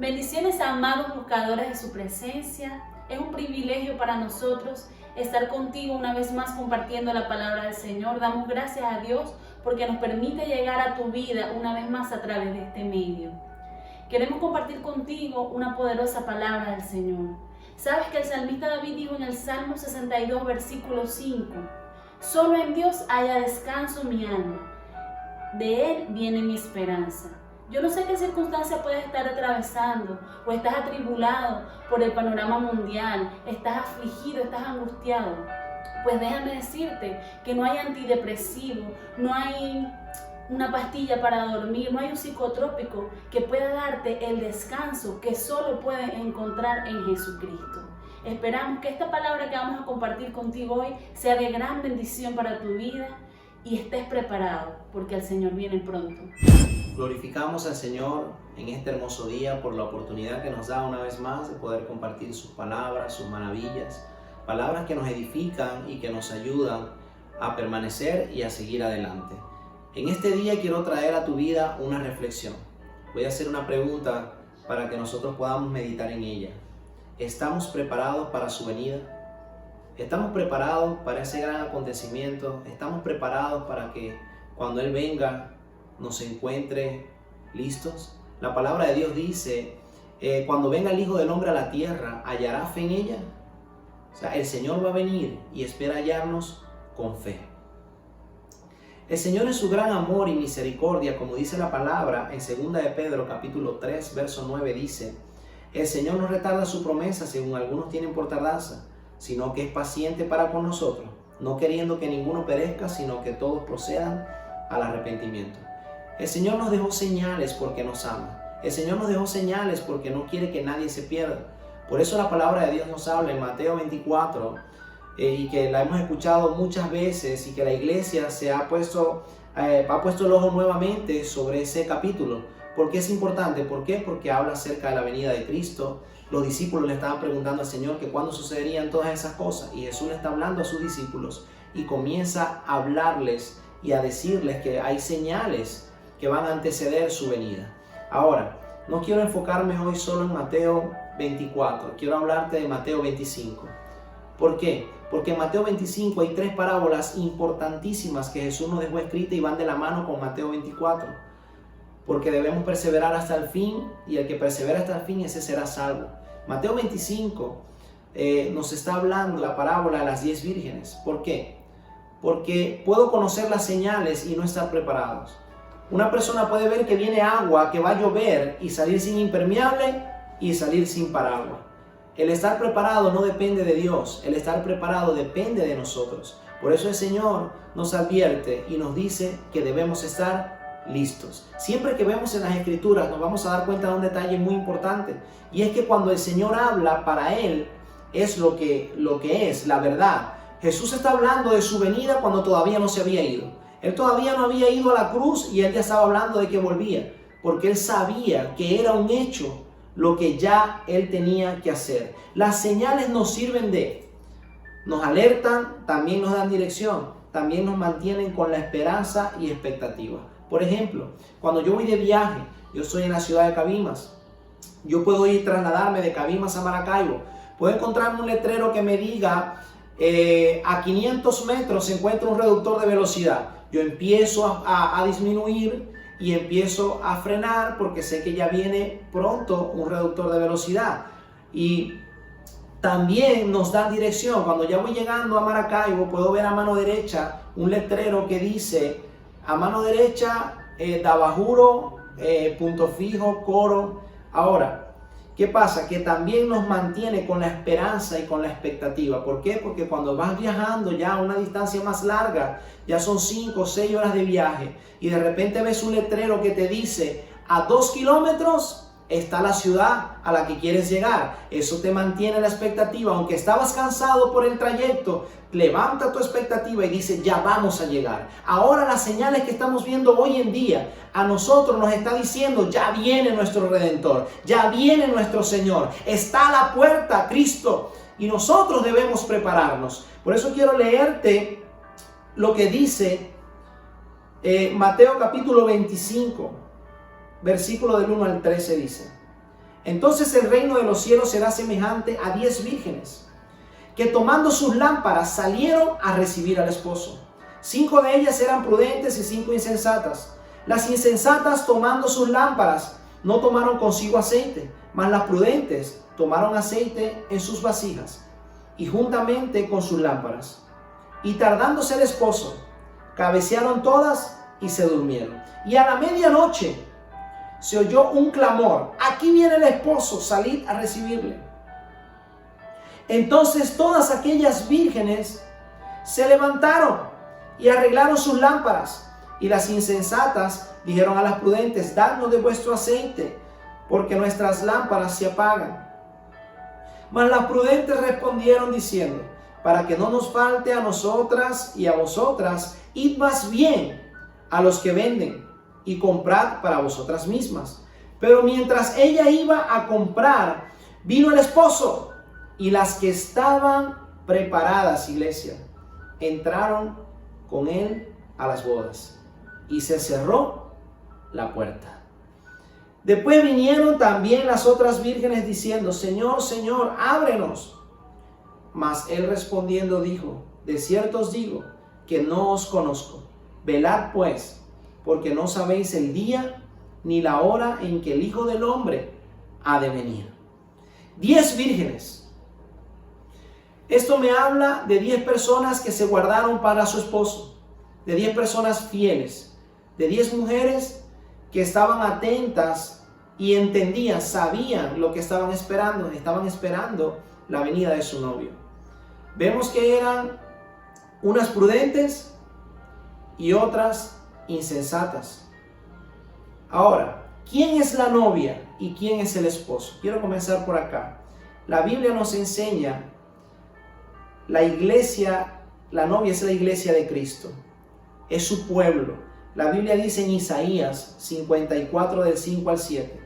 Bendiciones, amados buscadores de su presencia. Es un privilegio para nosotros estar contigo una vez más compartiendo la palabra del Señor. Damos gracias a Dios porque nos permite llegar a tu vida una vez más a través de este medio. Queremos compartir contigo una poderosa palabra del Señor. Sabes que el salmista David dijo en el Salmo 62, versículo 5: solo en Dios haya descanso mi alma, de Él viene mi esperanza. Yo no sé qué circunstancia puedes estar atravesando o estás atribulado por el panorama mundial, estás afligido, estás angustiado. Pues déjame decirte que no hay antidepresivo, no hay una pastilla para dormir, no hay un psicotrópico que pueda darte el descanso que solo puedes encontrar en Jesucristo. Esperamos que esta palabra que vamos a compartir contigo hoy sea de gran bendición para tu vida y estés preparado porque el Señor viene pronto. Glorificamos al Señor en este hermoso día por la oportunidad que nos da una vez más de poder compartir sus palabras, sus maravillas, palabras que nos edifican y que nos ayudan a permanecer y a seguir adelante. En este día quiero traer a tu vida una reflexión. Voy a hacer una pregunta para que nosotros podamos meditar en ella. ¿Estamos preparados para su venida? ¿Estamos preparados para ese gran acontecimiento? ¿Estamos preparados para que cuando Él venga nos encuentre listos? La palabra de Dios dice, cuando venga el Hijo del Hombre a la tierra, ¿hallará fe en ella? O sea, el Señor va a venir y espera hallarnos con fe. El Señor en su gran amor y misericordia, como dice la palabra en 2 de Pedro capítulo 3, verso 9, dice: el Señor no retarda su promesa, según algunos tienen por tardanza, sino que es paciente para con nosotros, no queriendo que ninguno perezca, sino que todos procedan al arrepentimiento. El Señor nos dejó señales porque nos ama. El Señor nos dejó señales porque no quiere que nadie se pierda. Por eso la palabra de Dios nos habla en Mateo 24, y que la hemos escuchado muchas veces, y que la iglesia ha puesto el ojo nuevamente sobre ese capítulo. ¿Por qué es importante? ¿Por qué? Porque habla acerca de la venida de Cristo. Los discípulos le estaban preguntando al Señor que cuándo sucederían todas esas cosas, y Jesús le está hablando a sus discípulos y comienza a hablarles y a decirles que hay señales que van a anteceder su venida. Ahora, no quiero enfocarme hoy solo en Mateo 24, quiero hablarte de Mateo 25. ¿Por qué? Porque en Mateo 25 hay 3 parábolas importantísimas que Jesús nos dejó escritas y van de la mano con Mateo 24. Porque debemos perseverar hasta el fin, y el que persevera hasta el fin, ese será salvo. Mateo 25 nos está hablando la parábola de las 10 vírgenes. ¿Por qué? Porque puedo conocer las señales y no estar preparados. Una persona puede ver que viene agua, que va a llover, y salir sin impermeable y salir sin paraguas. El estar preparado no depende de Dios, el estar preparado depende de nosotros. Por eso el Señor nos advierte y nos dice que debemos estar listos. Siempre que vemos en las Escrituras nos vamos a dar cuenta de un detalle muy importante, y es que cuando el Señor habla, para Él es lo que es la verdad. Jesús está hablando de su venida cuando todavía no se había ido. Él todavía no había ido a la cruz y Él ya estaba hablando de que volvía, porque Él sabía que era un hecho lo que ya Él tenía que hacer. Las señales nos sirven nos alertan, también nos dan dirección, también nos mantienen con la esperanza y expectativa. Por ejemplo, cuando yo voy de viaje, yo estoy en la ciudad de Cabimas, yo puedo trasladarme de Cabimas a Maracaibo, puedo encontrarme un letrero que me diga a 500 metros se encuentra un reductor de velocidad. Yo empiezo a disminuir y empiezo a frenar porque sé que ya viene pronto un reductor de velocidad. Y también nos da dirección. Cuando ya voy llegando a Maracaibo, puedo ver a mano derecha un letrero que dice a mano derecha Dabajuro, punto fijo, Coro. Ahora, ¿qué pasa? Que también nos mantiene con la esperanza y con la expectativa. ¿Por qué? Porque cuando vas viajando ya a una distancia más larga, ya son 5 o 6 horas de viaje, y de repente ves un letrero que te dice a 2 kilómetros está la ciudad a la que quieres llegar. Eso te mantiene la expectativa. Aunque estabas cansado por el trayecto, levanta tu expectativa y dice, ya vamos a llegar. Ahora las señales que estamos viendo hoy en día a nosotros nos está diciendo, ya viene nuestro Redentor, ya viene nuestro Señor, está a la puerta Cristo, y nosotros debemos prepararnos. Por eso quiero leerte lo que dice Mateo capítulo 25, versículo del 1 al 13 dice: Entonces el reino de los cielos será semejante a 10 vírgenes, que tomando sus lámparas salieron a recibir al esposo. 5 de ellas eran prudentes y 5 insensatas. Las insensatas, tomando sus lámparas, no tomaron consigo aceite, mas las prudentes tomaron aceite en sus vasijas y juntamente con sus lámparas. Y tardándose el esposo, cabecearon todas y se durmieron. Y a la medianoche se oyó un clamor: aquí viene el esposo, salid a recibirle. Entonces todas aquellas vírgenes se levantaron y arreglaron sus lámparas. Y las insensatas dijeron a las prudentes: dadnos de vuestro aceite, porque nuestras lámparas se apagan. Mas las prudentes respondieron diciendo: para que no nos falte a nosotras y a vosotras, id más bien a los que venden y comprad para vosotras mismas. Pero mientras ella iba a comprar, vino el esposo, y las que estaban preparadas, iglesia, entraron con él a las bodas, y se cerró la puerta. Después vinieron también las otras vírgenes diciendo: Señor, Señor, ábrenos. Mas él respondiendo dijo: de cierto os digo que no os conozco. Velad pues, porque no sabéis el día ni la hora en que el Hijo del Hombre ha de venir. 10 vírgenes. Esto me habla de 10 personas que se guardaron para su esposo, de 10 personas fieles, de 10 mujeres que estaban atentas y entendían, sabían lo que estaban esperando la venida de su novio. Vemos que eran unas prudentes y otras insensatas. Ahora, ¿quién es la novia y quién es el esposo? Quiero comenzar por acá. La Biblia nos enseña, la iglesia, la novia es la iglesia de Cristo, es su pueblo. La Biblia dice en Isaías 54 del 5 al 7,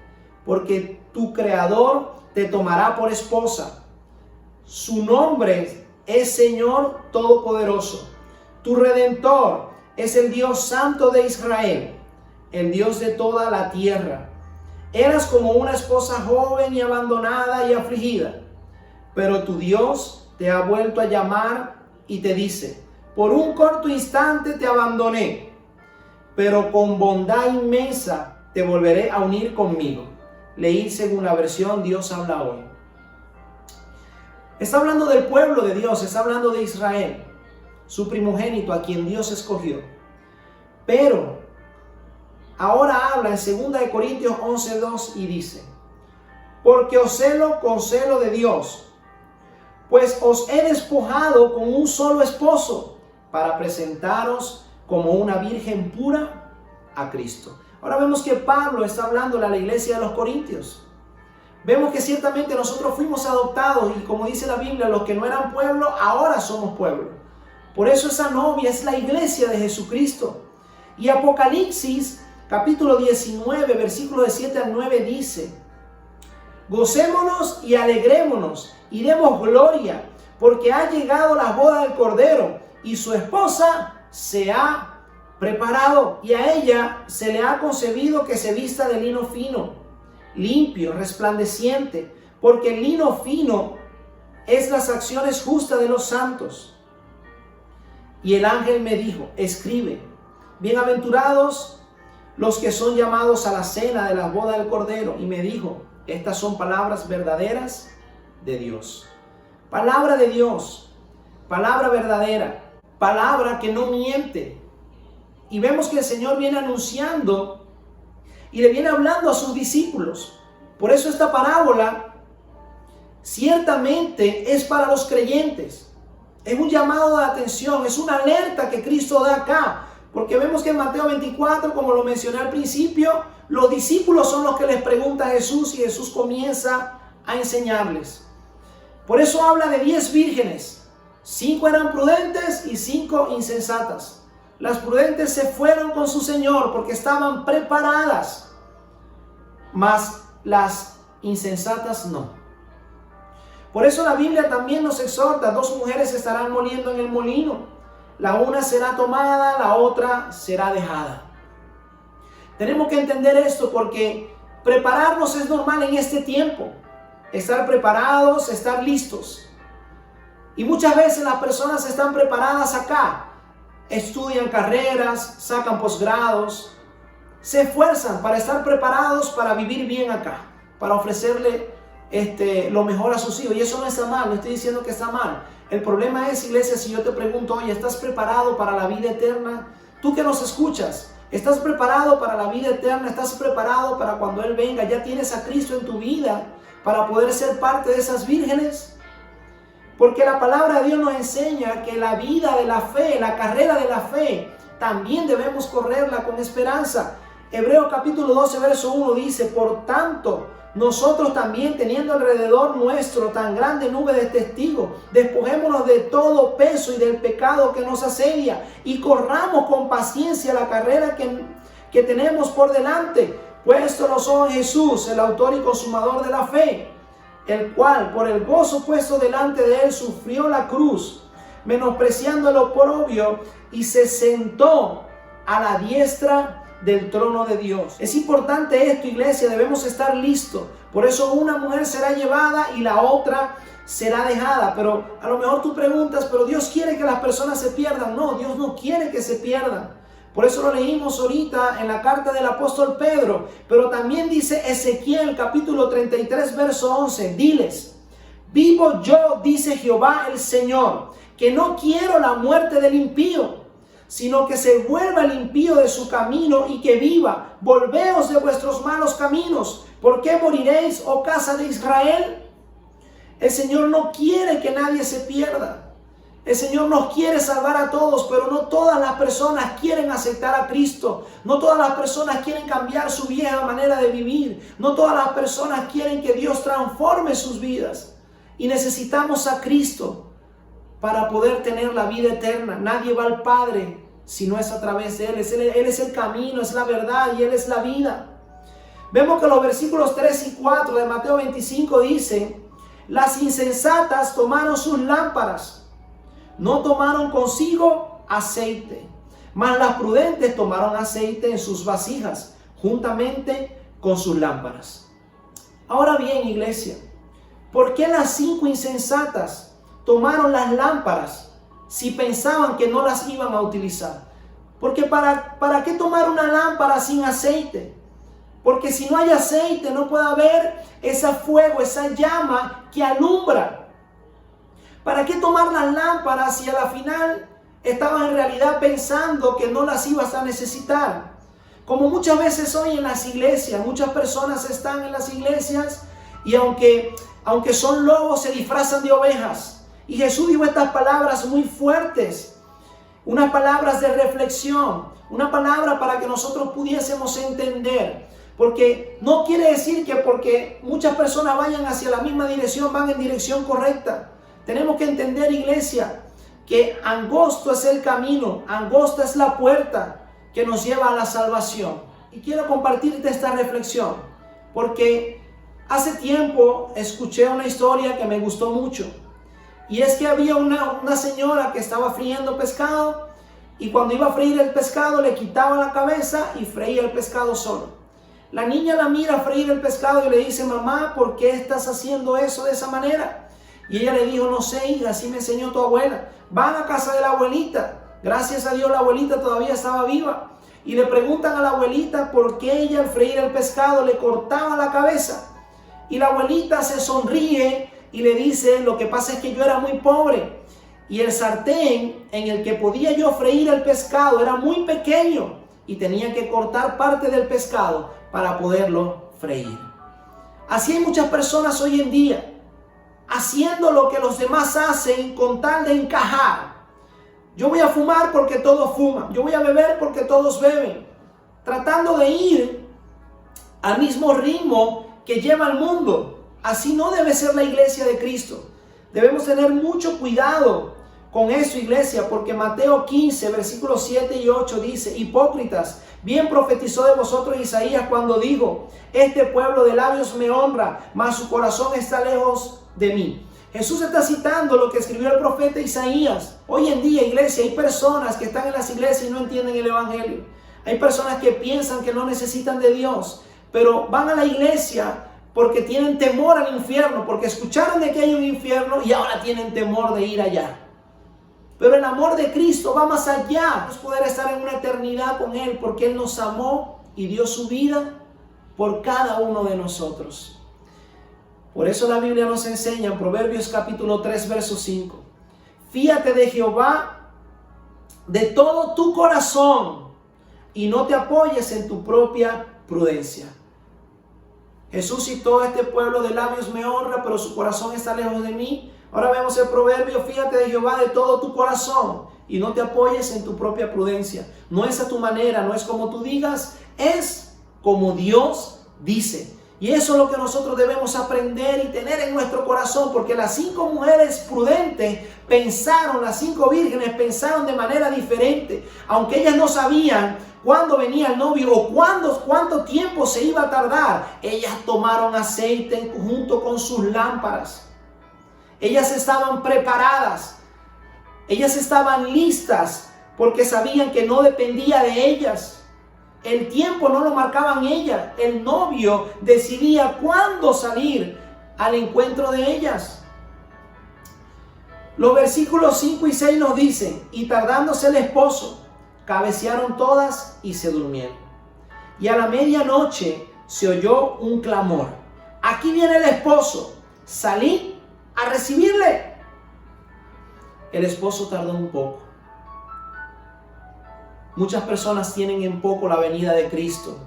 porque tu Creador te tomará por esposa, su nombre es Señor Todopoderoso, tu Redentor es el Dios Santo de Israel, el Dios de toda la tierra. Eras como una esposa joven y abandonada y afligida, pero tu Dios te ha vuelto a llamar y te dice: por un corto instante te abandoné, pero con bondad inmensa te volveré a unir conmigo. Leí según la versión Dios habla hoy. Está hablando del pueblo de Dios, está hablando de Israel, su primogénito a quien Dios escogió. Pero ahora habla en 2 Corintios 11:2 y dice: porque os celo con celo de Dios, pues os he despojado con un solo esposo, para presentaros como una virgen pura a Cristo. Ahora vemos que Pablo está hablando a la iglesia de los Corintios. Vemos que ciertamente nosotros fuimos adoptados y, como dice la Biblia, los que no eran pueblo, ahora somos pueblo. Por eso esa novia es la iglesia de Jesucristo. Y Apocalipsis capítulo 19, versículos de 7 al 9 dice: gocémonos y alegrémonos y demos gloria, porque ha llegado la boda del Cordero y su esposa se ha preparado, y a ella se le ha concebido que se vista de lino fino, limpio, resplandeciente, porque el lino fino es las acciones justas de los santos. Y el ángel me dijo: escribe, bienaventurados los que son llamados a la cena de la boda del Cordero. Y me dijo: estas son palabras verdaderas de Dios. Palabra de Dios, palabra verdadera, palabra que no miente. Y vemos que el Señor viene anunciando y le viene hablando a sus discípulos. Por eso esta parábola ciertamente es para los creyentes. Es un llamado de atención, es una alerta que Cristo da acá. Porque vemos que en Mateo 24, como lo mencioné al principio, los discípulos son los que les preguntan a Jesús y Jesús comienza a enseñarles. Por eso habla de 10 vírgenes. 5 eran prudentes y 5 insensatas. Las prudentes se fueron con su Señor porque estaban preparadas, mas las insensatas no. Por eso la Biblia también nos exhorta: 2 mujeres estarán moliendo en el molino, la una será tomada, la otra será dejada. Tenemos que entender esto porque prepararnos es normal en este tiempo. Estar preparados, estar listos. Y muchas veces las personas están preparadas acá. Estudian carreras, sacan posgrados, se esfuerzan para estar preparados para vivir bien acá, para ofrecerle lo mejor a sus hijos. Y eso no está mal, no estoy diciendo que está mal. El problema es, iglesia, si yo te pregunto, oye, ¿estás preparado para la vida eterna? Tú que nos escuchas, ¿estás preparado para la vida eterna? ¿Estás preparado para cuando Él venga? ¿Ya tienes a Cristo en tu vida para poder ser parte de esas vírgenes? Porque la palabra de Dios nos enseña que la vida de la fe, la carrera de la fe, también debemos correrla con esperanza. Hebreos capítulo 12, verso 1 dice, por tanto, nosotros también, teniendo alrededor nuestro tan grande nube de testigos, despojémonos de todo peso y del pecado que nos asedia y corramos con paciencia la carrera que tenemos por delante, puesto los ojos en Jesús, el autor y consumador de la fe, el cual por el gozo puesto delante de él sufrió la cruz, menospreciando el oprobio, y se sentó a la diestra del trono de Dios. Es importante esto, iglesia, debemos estar listos. Por eso una mujer será llevada y la otra será dejada. Pero a lo mejor tú preguntas, pero Dios quiere que las personas se pierdan. No, Dios no quiere que se pierdan. Por eso lo leímos ahorita en la carta del apóstol Pedro. Pero también dice Ezequiel capítulo 33 verso 11. Diles, vivo yo, dice Jehová el Señor, que no quiero la muerte del impío, sino que se vuelva el impío de su camino y que viva. Volveos de vuestros malos caminos. ¿Por qué moriréis, oh casa de Israel? El Señor no quiere que nadie se pierda. El Señor nos quiere salvar a todos, pero no todas las personas quieren aceptar a Cristo. No todas las personas quieren cambiar su vieja manera de vivir. No todas las personas quieren que Dios transforme sus vidas. Y necesitamos a Cristo para poder tener la vida eterna. Nadie va al Padre si no es a través de Él. Él es el camino, es la verdad y Él es la vida. Vemos que los versículos 3 y 4 de Mateo 25 dicen, las insensatas tomaron sus lámparas, no tomaron consigo aceite, mas las prudentes tomaron aceite en sus vasijas, juntamente con sus lámparas. Ahora bien, iglesia, ¿por qué las 5 insensatas tomaron las lámparas si pensaban que no las iban a utilizar? Porque ¿para qué tomar una lámpara sin aceite? Porque si no hay aceite no puede haber ese fuego, esa llama que alumbra. ¿Para qué tomar las lámparas si a la final estabas en realidad pensando que no las ibas a necesitar? Como muchas veces hoy en las iglesias, muchas personas están en las iglesias y aunque son lobos se disfrazan de ovejas. Y Jesús dijo estas palabras muy fuertes, unas palabras de reflexión, una palabra para que nosotros pudiésemos entender. Porque no quiere decir que porque muchas personas vayan hacia la misma dirección, van en dirección correcta. Tenemos que entender, iglesia, que angosto es el camino, angosta es la puerta que nos lleva a la salvación. Y quiero compartirte esta reflexión, porque hace tiempo escuché una historia que me gustó mucho. Y es que había una señora que estaba friendo pescado, y cuando iba a freír el pescado le quitaba la cabeza y freía el pescado solo. La niña la mira freír el pescado y le dice, mamá, ¿por qué estás haciendo eso de esa manera? Y ella le dijo, no sé, hija, así me enseñó tu abuela. Van a casa de la abuelita. Gracias a Dios la abuelita todavía estaba viva. Y le preguntan a la abuelita por qué ella al freír el pescado le cortaba la cabeza. Y la abuelita se sonríe y le dice, lo que pasa es que yo era muy pobre. Y el sartén en el que podía yo freír el pescado era muy pequeño. Y tenía que cortar parte del pescado para poderlo freír. Así hay muchas personas hoy en día, haciendo lo que los demás hacen con tal de encajar. Yo voy a fumar porque todos fuman. Yo voy a beber porque todos beben. Tratando de ir al mismo ritmo que lleva el mundo. Así no debe ser la iglesia de Cristo. Debemos tener mucho cuidado con eso, iglesia, porque Mateo 15, versículos 7 y 8 dice, hipócritas, bien profetizó de vosotros Isaías cuando dijo, este pueblo de labios me honra, mas su corazón está lejos de mí. Jesús está citando lo que escribió el profeta Isaías. Hoy en día, iglesia, hay personas que están en las iglesias y no entienden el evangelio. Hay personas que piensan que no necesitan de Dios. pero van a la iglesia porque tienen temor al infierno, porque escucharon de que hay un infierno y ahora tienen temor de ir allá. Pero el amor de Cristo va más allá. Es poder estar en una eternidad con Él, porque Él nos amó y dio su vida por cada uno de nosotros. Por eso la Biblia nos enseña en Proverbios capítulo 3, verso 5. Fíate de Jehová de todo tu corazón y no te apoyes en tu propia prudencia. Jesús citó a este pueblo: de labios me honra, pero su corazón está lejos de mí. Ahora vemos el proverbio: fíjate de Jehová de todo tu corazón y no te apoyes en tu propia prudencia. No es a tu manera, no es como tú digas, es como Dios dice. Y eso es lo que nosotros debemos aprender y tener en nuestro corazón, porque las 5 mujeres prudentes pensaron, las 5 vírgenes pensaron de manera diferente. Aunque ellas no sabían cuándo venía el novio o cuánto tiempo se iba a tardar, ellas tomaron aceite junto con sus lámparas. Ellas estaban preparadas, ellas estaban listas, porque sabían que no dependía de ellas. El tiempo no lo marcaban ellas. El novio decidía cuándo salir al encuentro de ellas. Los versículos 5 y 6 nos dicen: y tardándose el esposo, cabecearon todas y se durmieron. Y a la medianoche se oyó un clamor. Aquí viene el esposo. Salí a recibirle. El esposo tardó un poco. Muchas personas tienen en poco la venida de Cristo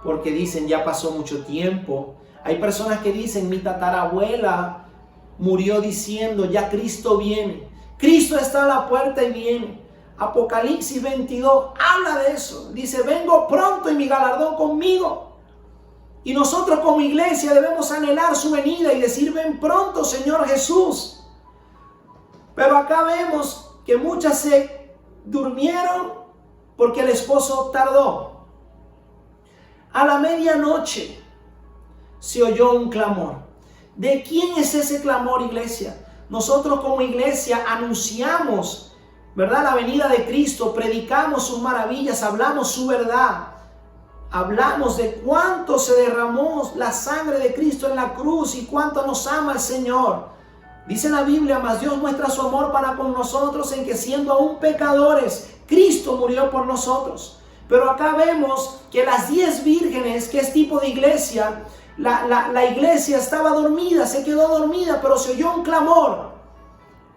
porque dicen: ya pasó mucho tiempo. Hay personas que dicen: mi tatarabuela murió diciendo: ya Cristo viene. Cristo está a la puerta y viene. Apocalipsis 22 habla de eso. Dice: vengo pronto y mi galardón conmigo. Y nosotros como iglesia debemos anhelar su venida y decir: ven pronto, Señor Jesús. Pero acá vemos que muchas se durmieron porque el esposo tardó. A la medianoche se oyó un clamor. ¿De quién es ese clamor, iglesia? Nosotros como iglesia anunciamos, ¿verdad?, la venida de Cristo, predicamos sus maravillas, hablamos su verdad. Hablamos de cuánto se derramó la sangre de Cristo en la cruz y cuánto nos ama el Señor. Dice la Biblia: mas Dios muestra su amor para con nosotros en que, siendo aún pecadores, Cristo murió por nosotros. Pero acá vemos que las 10 vírgenes, que es tipo de iglesia, la iglesia estaba dormida, se quedó dormida, pero se oyó un clamor.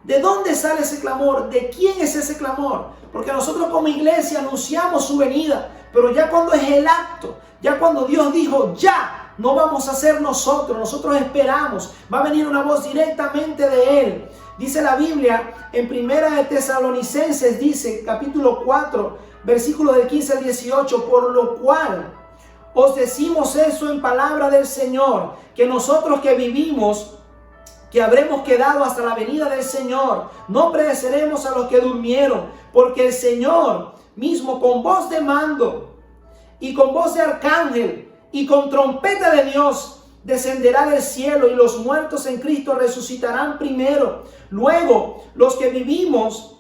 ¿De dónde sale ese clamor? ¿De quién es ese clamor? Porque nosotros como iglesia anunciamos su venida, pero ya cuando es el acto, ya cuando Dios dijo ya, no vamos a ser nosotros esperamos. Va a venir una voz directamente de Él. Dice la Biblia en Primera de Tesalonicenses, dice capítulo 4, versículos del 15 al 18, por lo cual os decimos eso en palabra del Señor, que nosotros que vivimos, que habremos quedado hasta la venida del Señor, no pereceremos a los que durmieron, porque el Señor mismo, con voz de mando y con voz de arcángel y con trompeta de Dios, descenderá del cielo, y los muertos en Cristo resucitarán primero. Luego los que vivimos,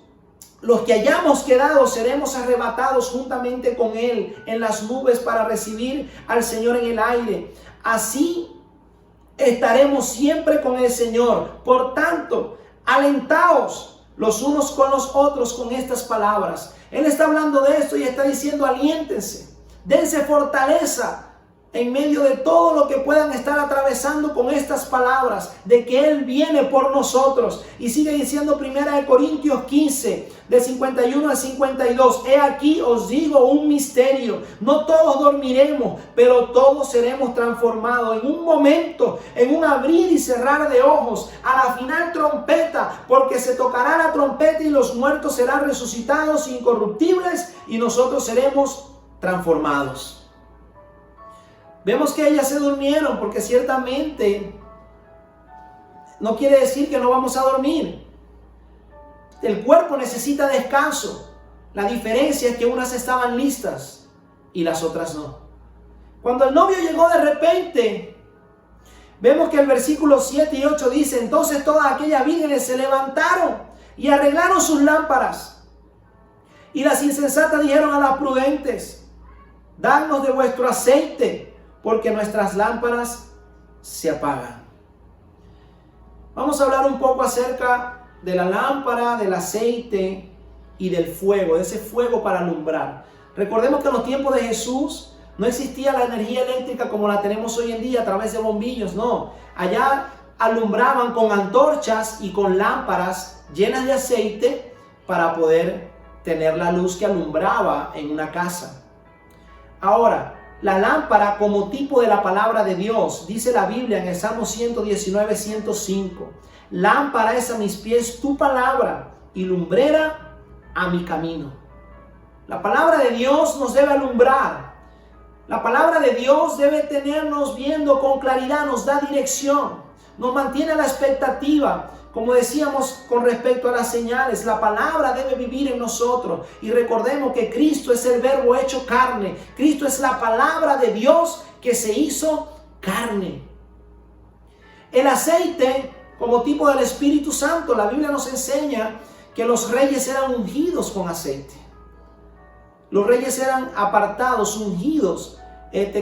los que hayamos quedado, seremos arrebatados juntamente con Él en las nubes para recibir al Señor en el aire. Así estaremos siempre con el Señor. Por tanto, alentaos los unos con los otros con estas palabras. Él está hablando de esto y está diciendo: aliéntense, dense fortaleza en medio de todo lo que puedan estar atravesando con estas palabras, de que Él viene por nosotros. Y sigue diciendo 1 Corintios 15, del 51 al 52, he aquí os digo un misterio, no todos dormiremos, pero todos seremos transformados en un momento, en un abrir y cerrar de ojos, a la final trompeta, porque se tocará la trompeta y los muertos serán resucitados incorruptibles y nosotros seremos transformados. Vemos que ellas se durmieron, porque ciertamente no quiere decir que no vamos a dormir. El cuerpo necesita descanso. La diferencia es que unas estaban listas y las otras no. Cuando el novio llegó de repente, vemos que el versículo 7 y 8 dice: entonces todas aquellas vírgenes se levantaron y arreglaron sus lámparas. Y las insensatas dijeron a las prudentes: dadnos de vuestro aceite, porque nuestras lámparas se apagan. Vamos a hablar un poco acerca de la lámpara, del aceite y del fuego, de ese fuego para alumbrar. Recordemos que en los tiempos de Jesús no existía la energía eléctrica como la tenemos hoy en día a través de bombillos, no. Allá alumbraban con antorchas y con lámparas llenas de aceite para poder tener la luz que alumbraba en una casa. Ahora, la lámpara como tipo de la palabra de Dios, dice la Biblia en el Salmo 119, 105. Lámpara es a mis pies tu palabra y lumbrera a mi camino. La palabra de Dios nos debe alumbrar. La palabra de Dios debe tenernos viendo con claridad, nos da dirección, nos mantiene a la expectativa. Como decíamos con respecto a las señales, la palabra debe vivir en nosotros. Y recordemos que Cristo es el verbo hecho carne. Cristo es la palabra de Dios que se hizo carne. El aceite como tipo del Espíritu Santo, la Biblia nos enseña que los reyes eran ungidos con aceite. Los reyes eran apartados, ungidos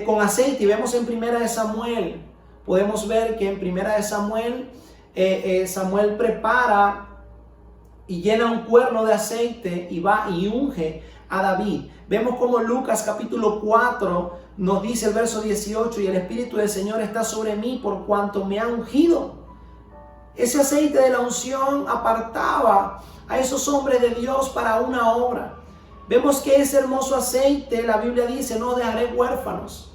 con aceite. Y vemos en Primera de Samuel, podemos ver que en Primera de Samuel, Samuel prepara y llena un cuerno de aceite y va y unge a David. Vemos como Lucas capítulo 4 nos dice el verso 18: y el Espíritu del Señor está sobre mí por cuanto me ha ungido. Ese aceite de la unción apartaba a esos hombres de Dios para una obra. Vemos que ese hermoso aceite, la Biblia dice, no dejaré huérfanos.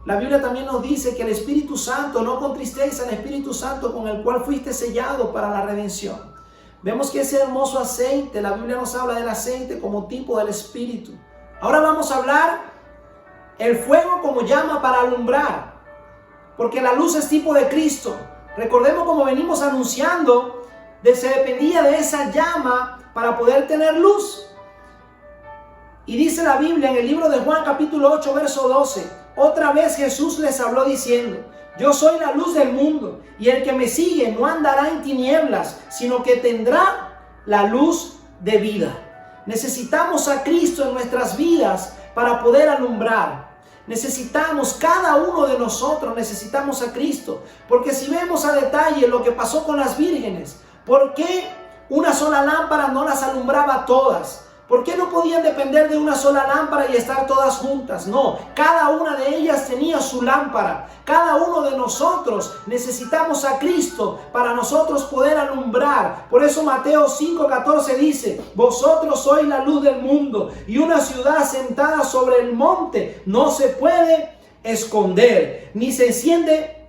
La Biblia también nos dice que el Espíritu Santo, no contristeza el Espíritu Santo con el cual fuiste sellado para la redención. Vemos que ese hermoso aceite, la Biblia nos habla del aceite como tipo del Espíritu. Ahora vamos a hablar el fuego como llama para alumbrar, porque la luz es tipo de Cristo. Recordemos como venimos anunciando, se dependía de esa llama para poder tener luz. Y dice la Biblia en el libro de Juan capítulo 8 verso 12: otra vez Jesús les habló diciendo: yo soy la luz del mundo, y el que me sigue no andará en tinieblas, sino que tendrá la luz de vida. Necesitamos a Cristo en nuestras vidas para poder alumbrar. Necesitamos, cada uno de nosotros necesitamos a Cristo. Porque si vemos a detalle lo que pasó con las vírgenes, ¿por qué una sola lámpara no las alumbraba todas? ¿Por qué no podían depender de una sola lámpara y estar todas juntas? No, cada una de ellas tenía su lámpara. Cada uno de nosotros necesitamos a Cristo para nosotros poder alumbrar. Por eso Mateo 5:14 dice: vosotros sois la luz del mundo, y una ciudad sentada sobre el monte no se puede esconder, ni se enciende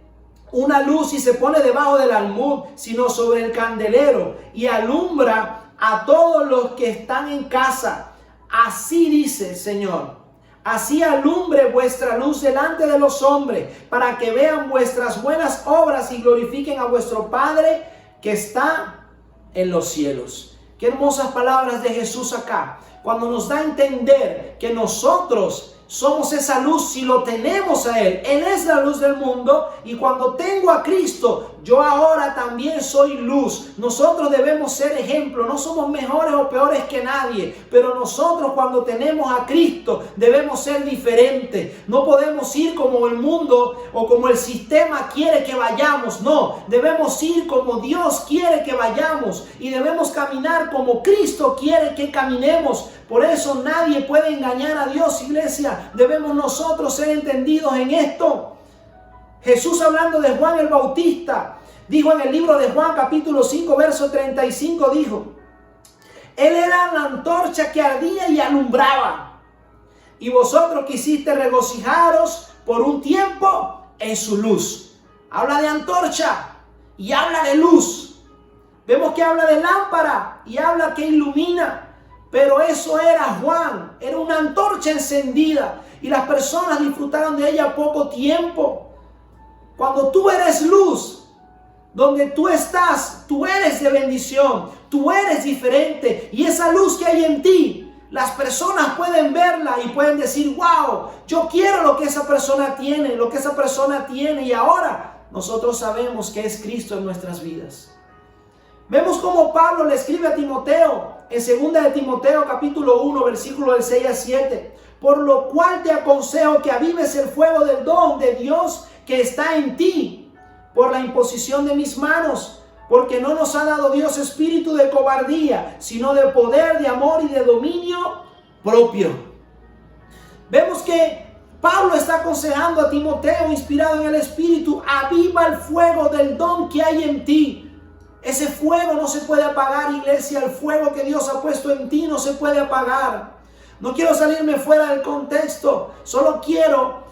una luz y se pone debajo del almud, sino sobre el candelero, y alumbra a todos los que están en casa. Así dice el Señor: así alumbre vuestra luz delante de los hombres, para que vean vuestras buenas obras y glorifiquen a vuestro Padre que está en los cielos. Qué hermosas palabras de Jesús acá, cuando nos da a entender que nosotros somos esa luz si lo tenemos a Él. Él es la luz del mundo, y cuando tengo a Cristo, yo ahora también soy luz. Nosotros debemos ser ejemplo. No somos mejores o peores que nadie, pero nosotros cuando tenemos a Cristo debemos ser diferentes. No podemos ir como el mundo o como el sistema quiere que vayamos. No, debemos ir como Dios quiere que vayamos, y debemos caminar como Cristo quiere que caminemos. Por eso nadie puede engañar a Dios, iglesia. Debemos nosotros ser entendidos en esto. Jesús, hablando de Juan el Bautista, dijo en el libro de Juan capítulo 5 verso 35, dijo: él era la antorcha que ardía y alumbraba, y vosotros quisiste regocijaros por un tiempo en su luz. Habla de antorcha y habla de luz. Vemos que habla de lámpara y habla que ilumina. Pero eso era Juan, era una antorcha encendida, y las personas disfrutaron de ella poco tiempo. Cuando tú eres luz, donde tú estás, tú eres de bendición, tú eres diferente, y esa luz que hay en ti, las personas pueden verla y pueden decir: wow, yo quiero lo que esa persona tiene, y ahora nosotros sabemos que es Cristo en nuestras vidas. Vemos cómo Pablo le escribe a Timoteo en 2 de Timoteo capítulo 1 versículo del 6 al 7: por lo cual te aconsejo que avives el fuego del don de Dios que está en ti por la imposición de mis manos. Porque no nos ha dado Dios espíritu de cobardía, sino de poder, de amor y de dominio propio. Vemos que Pablo está aconsejando a Timoteo, inspirado en el Espíritu: aviva el fuego del don que hay en ti. Ese fuego no se puede apagar, iglesia. El fuego que Dios ha puesto en ti no se puede apagar. No quiero salirme fuera del contexto, solo quiero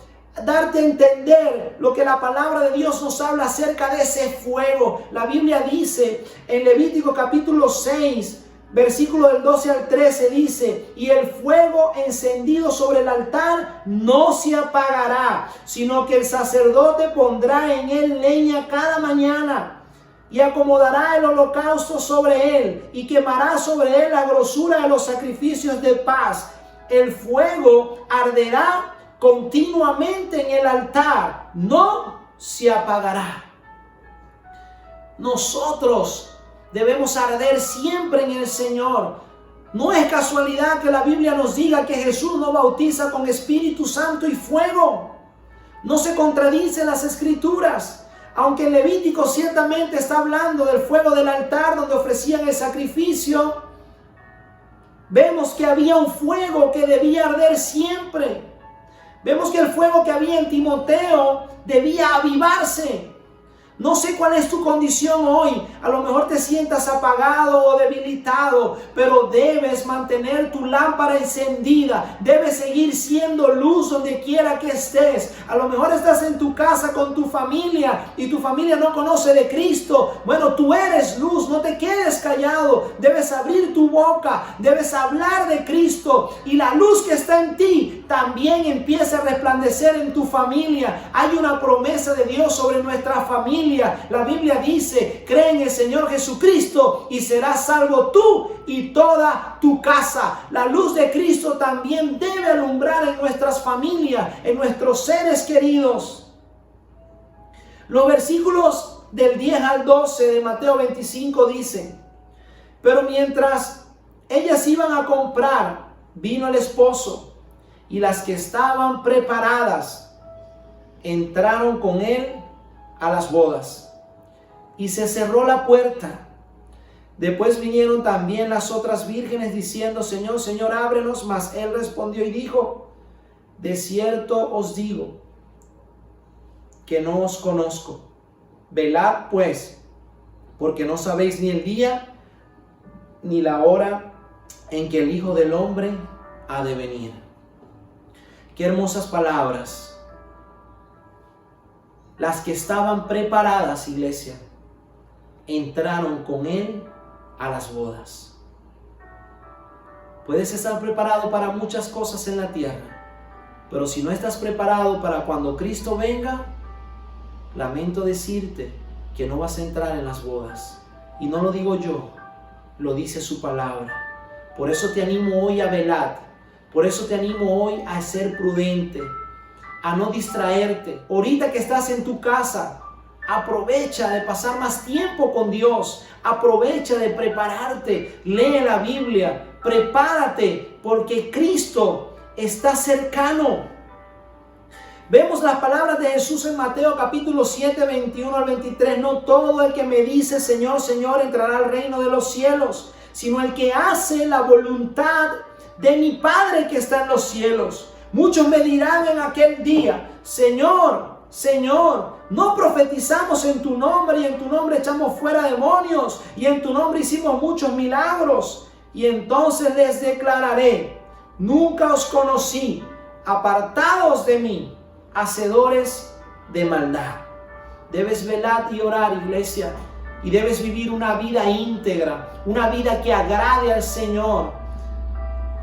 darte a entender lo que la palabra de Dios nos habla acerca de ese fuego. La Biblia dice en Levítico capítulo 6, versículo del 12 al 13, dice: y el fuego encendido sobre el altar no se apagará, sino que el sacerdote pondrá en él leña cada mañana y acomodará el holocausto sobre él y quemará sobre él la grosura de los sacrificios de paz. El fuego arderá continuamente en el altar, no se apagará. Nosotros debemos arder siempre en el Señor. No es casualidad que la Biblia nos diga que Jesús nos bautiza con Espíritu Santo y fuego. No se contradicen las Escrituras. Aunque en Levítico ciertamente está hablando del fuego del altar donde ofrecían el sacrificio, vemos que había un fuego que debía arder siempre. Vemos que el fuego que había en Timoteo debía avivarse. No sé cuál es tu condición hoy. A lo mejor te sientas apagado o debilitado, pero debes mantener tu lámpara encendida. Debes seguir siendo luz donde quiera que estés. A lo mejor estás en tu casa con tu familia y tu familia no conoce de Cristo. Bueno, tú eres luz, no te quedes callado. Debes abrir tu boca, debes hablar de Cristo, y la luz que está en ti también empieza a resplandecer en tu familia. Hay una promesa de Dios sobre nuestra familia. La Biblia dice: cree en el Señor Jesucristo y serás salvo tú y toda tu casa. La luz de Cristo también debe alumbrar en nuestras familias, en nuestros seres queridos. Los versículos del 10 al 12 de Mateo 25 dicen: pero mientras ellas iban a comprar, vino el esposo, y las que estaban preparadas entraron con él a las bodas, y se cerró la puerta. Después vinieron también las otras vírgenes diciendo: Señor, Señor, ábrenos. Mas él respondió y dijo: de cierto os digo que no os conozco. Velad pues, porque no sabéis ni el día ni la hora en que el Hijo del Hombre ha de venir. Qué hermosas palabras. Las que estaban preparadas, iglesia, entraron con él a las bodas. Puedes estar preparado para muchas cosas en la tierra, pero si no estás preparado para cuando Cristo venga, lamento decirte que no vas a entrar en las bodas. Y no lo digo yo, lo dice su palabra. Por eso te animo hoy a velar. Por eso te animo hoy a ser prudente, a no distraerte. Ahorita que estás en tu casa, aprovecha de pasar más tiempo con Dios. Aprovecha de prepararte. Lee la Biblia. Prepárate, porque Cristo está cercano. Vemos las palabras de Jesús en Mateo capítulo 7, 21 al 23. No todo el que me dice Señor, Señor entrará al reino de los cielos, sino el que hace la voluntad de mi Padre que está en los cielos. Muchos me dirán en aquel día: Señor, Señor, no profetizamos en tu nombre, y en tu nombre echamos fuera demonios, y en tu nombre hicimos muchos milagros. Y entonces les declararé: nunca os conocí, apartados de mí, hacedores de maldad. Debes velar y orar, iglesia, y debes vivir una vida íntegra, una vida que agrade al Señor.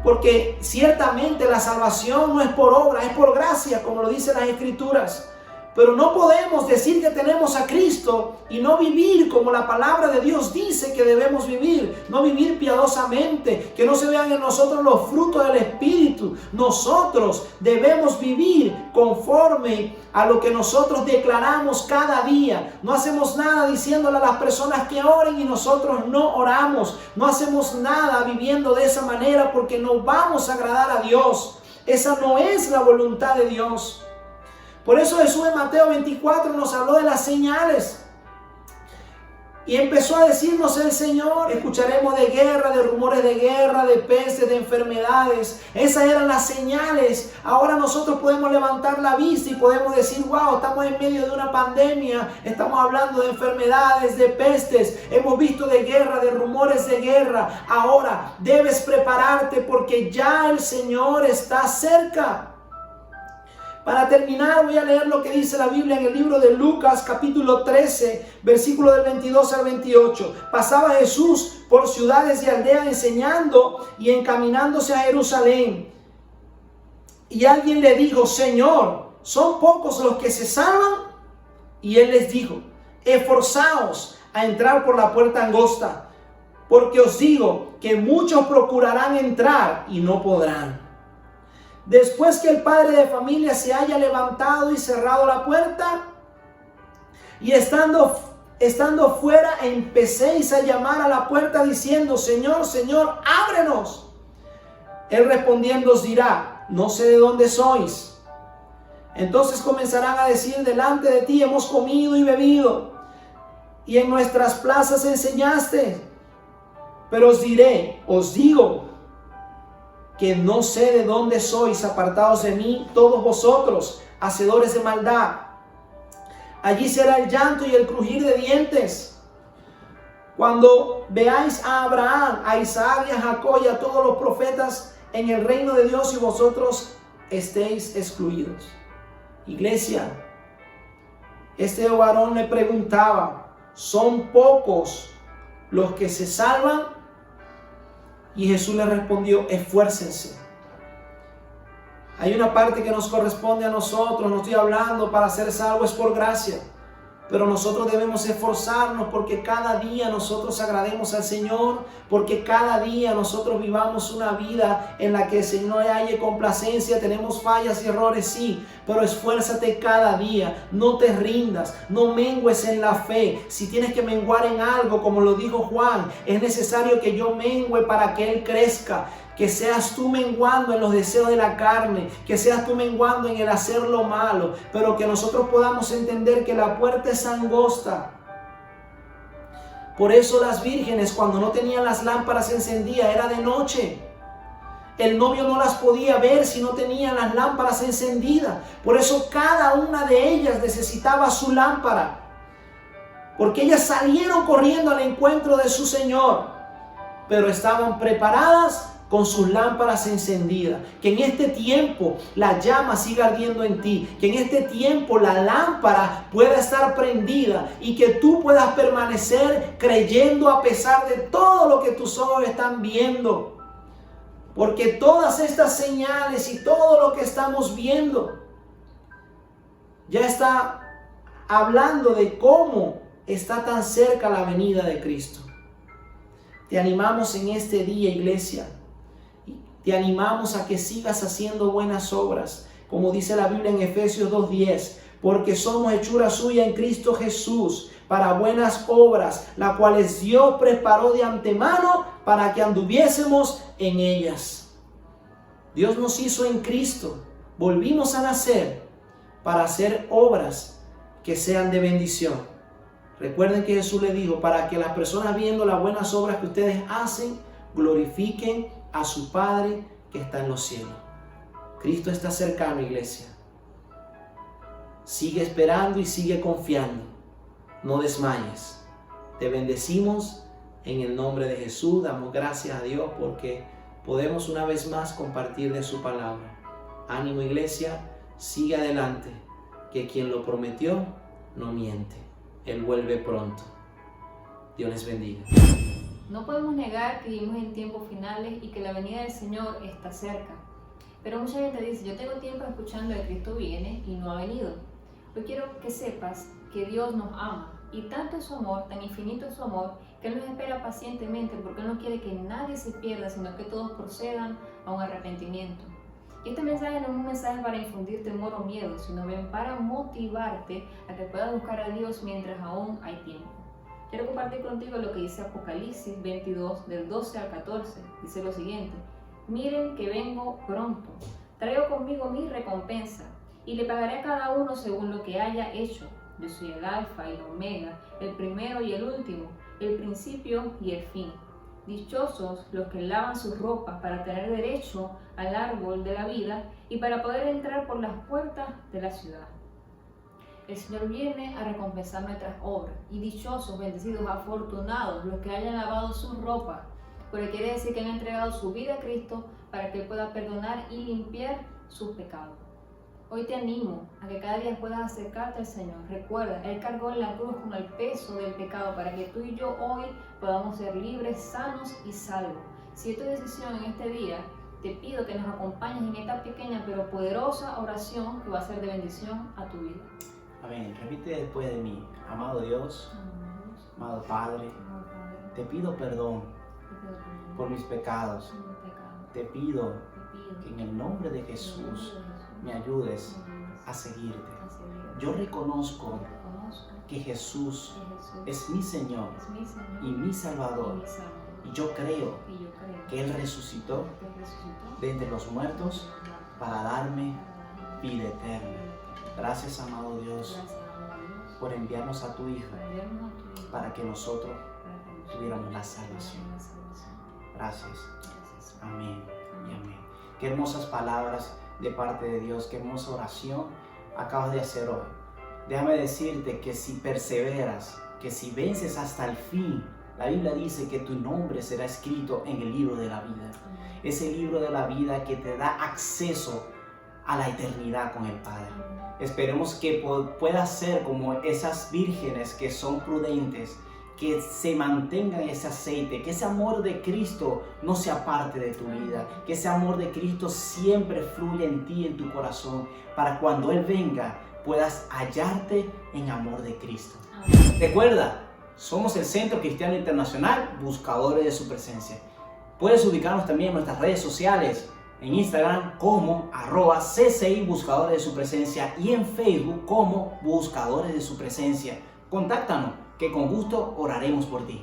Porque ciertamente la salvación no es por obra, es por gracia, como lo dicen las Escrituras. Pero no podemos decir que tenemos a Cristo y no vivir como la palabra de Dios dice que debemos vivir. No vivir piadosamente, que no se vean en nosotros los frutos del Espíritu. Nosotros debemos vivir conforme a lo que nosotros declaramos cada día. No hacemos nada diciéndole a las personas que oren y nosotros no oramos. No hacemos nada viviendo de esa manera porque no vamos a agradar a Dios. Esa no es la voluntad de Dios. Por eso Jesús en Mateo 24 nos habló de las señales. Y empezó a decirnos el Señor, escucharemos de guerra, de rumores de guerra, de pestes, de enfermedades. Esas eran las señales. Ahora nosotros podemos levantar la vista y podemos decir, wow, estamos en medio de una pandemia. Estamos hablando de enfermedades, de pestes. Hemos visto de guerra, de rumores de guerra. Ahora debes prepararte porque ya el Señor está cerca. Para terminar, voy a leer lo que dice la Biblia en el libro de Lucas, capítulo 13, versículo del 22 al 28. Pasaba Jesús por ciudades y aldeas enseñando y encaminándose a Jerusalén. Y alguien le dijo, Señor, ¿son pocos los que se salvan? Y él les dijo, esforzaos a entrar por la puerta angosta, porque os digo que muchos procurarán entrar y no podrán. Después que el padre de familia se haya levantado y cerrado la puerta, y estando fuera, empecéis a llamar a la puerta diciendo, Señor, Señor, ábrenos. Él respondiendo os dirá, no sé de dónde sois. Entonces comenzarán a decir delante de ti, hemos comido y bebido, y en nuestras plazas enseñaste. Pero os digo, que no sé de dónde sois, apartados de mí, todos vosotros, hacedores de maldad. Allí será el llanto y el crujir de dientes, cuando veáis a Abraham, a Isaac y a Jacob y a todos los profetas en el reino de Dios y vosotros estéis excluidos. Iglesia, este varón le preguntaba, ¿son pocos los que se salvan? Y Jesús le respondió, esfuércense. Hay una parte que nos corresponde a nosotros, no estoy hablando para ser salvo, es por gracia. Pero nosotros debemos esforzarnos porque cada día nosotros agrademos al Señor, porque cada día nosotros vivamos una vida en la que el Señor haya complacencia. Tenemos fallas y errores, sí, pero esfuérzate cada día, no te rindas, no mengues en la fe. Si tienes que menguar en algo, como lo dijo Juan, es necesario que yo mengue para que Él crezca. Que seas tú menguando en los deseos de la carne, que seas tú menguando en el hacer lo malo, pero que nosotros podamos entender que la puerta es angosta. Por eso las vírgenes, cuando no tenían las lámparas encendidas, era de noche. El novio no las podía ver si no tenían las lámparas encendidas. Por eso cada una de ellas necesitaba su lámpara, porque ellas salieron corriendo al encuentro de su Señor, pero estaban preparadas con sus lámparas encendidas. Que en este tiempo la llama siga ardiendo en ti. Que en este tiempo la lámpara pueda estar prendida y que tú puedas permanecer creyendo a pesar de todo lo que tus ojos están viendo. Porque todas estas señales y todo lo que estamos viendo ya está hablando de cómo está tan cerca la venida de Cristo. Te animamos en este día, iglesia. Te animamos a que sigas haciendo buenas obras, como dice la Biblia en Efesios 2:10, porque somos hechura suya en Cristo Jesús, para buenas obras, las cuales Dios preparó de antemano para que anduviésemos en ellas. Dios nos hizo en Cristo, volvimos a nacer para hacer obras que sean de bendición. Recuerden que Jesús le dijo, para que las personas viendo las buenas obras que ustedes hacen, glorifiquen a su Padre que está en los cielos. Cristo está cercano, iglesia. Sigue esperando y sigue confiando. No desmayes. Te bendecimos en el nombre de Jesús. Damos gracias a Dios porque podemos una vez más compartir de su palabra. Ánimo, iglesia. Sigue adelante, que quien lo prometió no miente. Él vuelve pronto. Dios les bendiga. No podemos negar que vivimos en tiempos finales y que la venida del Señor está cerca. Pero mucha gente dice, yo tengo tiempo escuchando que Cristo viene y no ha venido. Hoy quiero que sepas que Dios nos ama y tanto es su amor, tan infinito es su amor, que Él nos espera pacientemente porque Él no quiere que nadie se pierda, sino que todos procedan a un arrepentimiento. Y este mensaje no es un mensaje para infundir temor o miedo, sino bien para motivarte a que puedas buscar a Dios mientras aún hay tiempo. Quiero compartir contigo lo que dice Apocalipsis 22, del 12 al 14. Dice lo siguiente: miren que vengo pronto. Traigo conmigo mi recompensa y le pagaré a cada uno según lo que haya hecho. Yo soy el Alfa y el Omega, el primero y el último, el principio y el fin. Dichosos los que lavan sus ropas para tener derecho al árbol de la vida y para poder entrar por las puertas de la ciudad. El Señor viene a recompensar nuestras obras, y dichosos, bendecidos, afortunados los que hayan lavado sus ropas, porque quiere decir que han entregado su vida a Cristo para que Él pueda perdonar y limpiar sus pecados. Hoy te animo a que cada día puedas acercarte al Señor. Recuerda, Él cargó en la cruz con el peso del pecado para que tú y yo hoy podamos ser libres, sanos y salvos. Si es tu decisión en este día, te pido que nos acompañes en esta pequeña pero poderosa oración que va a ser de bendición a tu vida. Amén. Repite después de mí. Amado Dios, amado Padre, te pido perdón por mis pecados. Te pido que en el nombre de Jesús me ayudes a seguirte. Yo reconozco que Jesús es mi Señor y mi Salvador. Y yo creo que Él resucitó de entre los muertos para darme vida eterna. Gracias, amado Dios, por enviarnos a tu Hijo para que nosotros tuviéramos la salvación. Gracias. Amén y amén. Qué hermosas palabras de parte de Dios, qué hermosa oración acabas de hacer hoy. Déjame decirte que si perseveras, que si vences hasta el fin, la Biblia dice que tu nombre será escrito en el libro de la vida. Ese libro de la vida que te da acceso a la eternidad con el Padre. Esperemos que puedas ser como esas vírgenes que son prudentes, que se mantengan ese aceite, que ese amor de Cristo no se aparte de tu vida, que ese amor de Cristo siempre fluya en ti, en tu corazón, para cuando Él venga puedas hallarte en amor de Cristo. Recuerda, somos el Centro Cristiano Internacional, buscadores de su presencia. Puedes ubicarnos también en nuestras redes sociales, en Instagram como @CCI Buscadores de su Presencia y en Facebook como Buscadores de su Presencia. Contáctanos, que con gusto oraremos por ti.